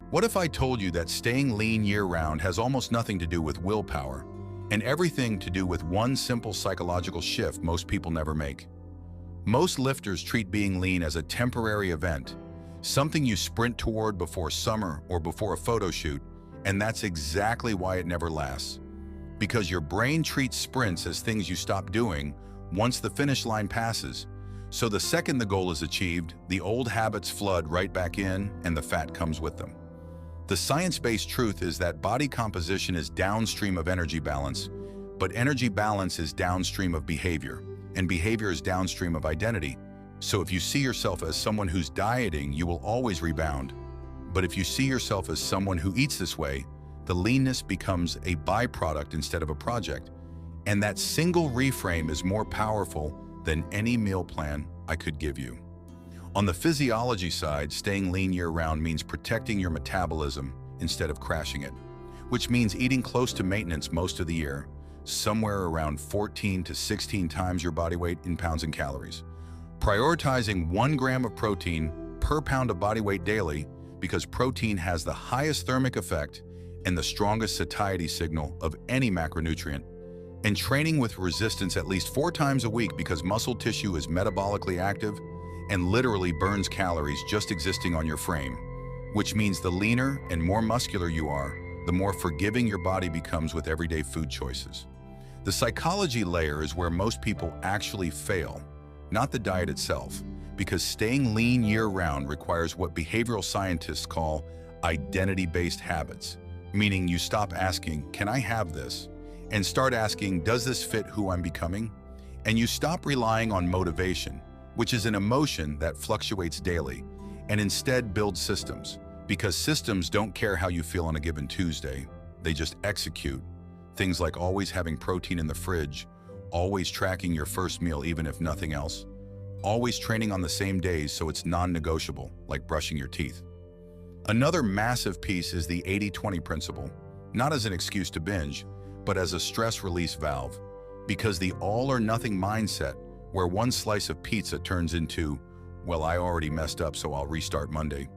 What if I told you that staying lean year-round has almost nothing to do with willpower and everything to do with one simple psychological shift most people never make? Most lifters treat being lean as a temporary event, something you sprint toward before summer or before a photo shoot, and that's exactly why it never lasts. Because your brain treats sprints as things you stop doing once the finish line passes. So the second the goal is achieved, the old habits flood right back in and the fat comes with them. The science-based truth is that body composition is downstream of energy balance, but energy balance is downstream of behavior, and behavior is downstream of identity. So if you see yourself as someone who's dieting, you will always rebound. But if you see yourself as someone who eats this way, the leanness becomes a byproduct instead of a project. And that single reframe is more powerful than any meal plan I could give you. On the physiology side, staying lean year-round means protecting your metabolism instead of crashing it, which means eating close to maintenance most of the year, somewhere around 14 to 16 times your body weight in pounds and calories. Prioritizing 1 gram of protein per pound of body weight daily because protein has the highest thermic effect and the strongest satiety signal of any macronutrient. And training with resistance at least 4 times a week because muscle tissue is metabolically active and literally burns calories just existing on your frame, which means the leaner and more muscular you are, the more forgiving your body becomes with everyday food choices. The psychology layer is where most people actually fail, not the diet itself, because staying lean year-round requires what behavioral scientists call identity-based habits, meaning you stop asking, "Can I have this?" and start asking, "Does this fit who I'm becoming?" And you stop relying on motivation, which is an emotion that fluctuates daily, and instead build systems, because systems don't care how you feel on a given Tuesday. They just execute. Things like always having protein in the fridge, always tracking your first meal even if nothing else, always training on the same days so it's non-negotiable, like brushing your teeth. Another massive piece is the 80-20 principle, not as an excuse to binge, but as a stress release valve, because the all-or-nothing mindset where one slice of pizza turns into, "Well, I already messed up, so I'll restart Monday,"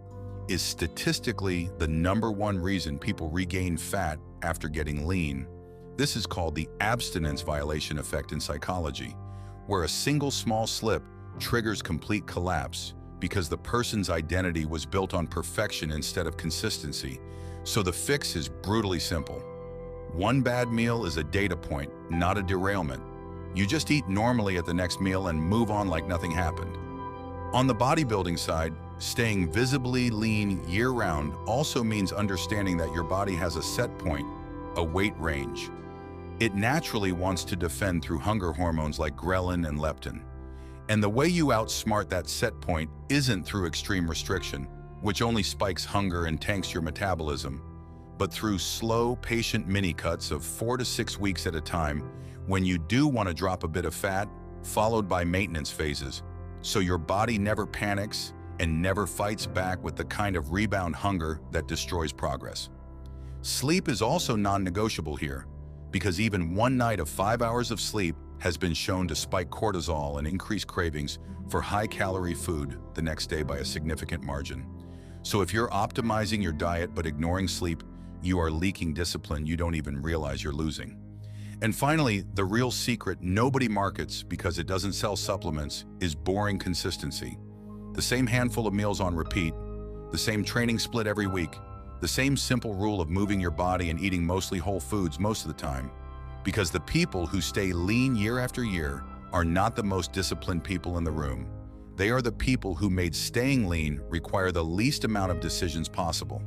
is statistically the #1 reason people regain fat after getting lean. This is called the abstinence violation effect in psychology, where a single small slip triggers complete collapse because the person's identity was built on perfection instead of consistency. So the fix is brutally simple. 1 bad meal is a data point, not a derailment. You just eat normally at the next meal and move on like nothing happened. On the bodybuilding side, staying visibly lean year-round also means understanding that your body has a set point, a weight range. It naturally wants to defend through hunger hormones like ghrelin and leptin. And the way you outsmart that set point isn't through extreme restriction, which only spikes hunger and tanks your metabolism, but through slow, patient mini-cuts of 4 to 6 weeks at a time when you do want to drop a bit of fat, followed by maintenance phases, so your body never panics and never fights back with the kind of rebound hunger that destroys progress. Sleep is also non-negotiable here, because even 1 night of 5 hours of sleep has been shown to spike cortisol and increase cravings for high-calorie food the next day by a significant margin. So if you're optimizing your diet but ignoring sleep, you are leaking discipline you don't even realize you're losing. And finally, the real secret nobody markets because it doesn't sell supplements is boring consistency. The same handful of meals on repeat, the same training split every week, the same simple rule of moving your body and eating mostly whole foods most of the time. Because the people who stay lean year after year are not the most disciplined people in the room. They are the people who made staying lean require the least amount of decisions possible.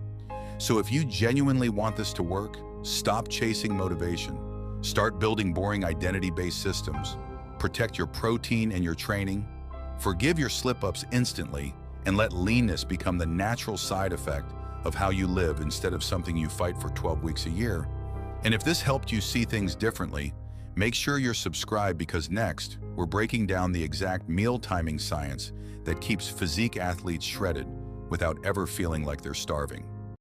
So if you genuinely want this to work, stop chasing motivation. Start building boring identity-based systems. Protect your protein and your training. Forgive your slip-ups instantly and let leanness become the natural side effect of how you live instead of something you fight for 12 weeks a year. And if this helped you see things differently, make sure you're subscribed because next, we're breaking down the exact meal timing science that keeps physique athletes shredded without ever feeling like they're starving.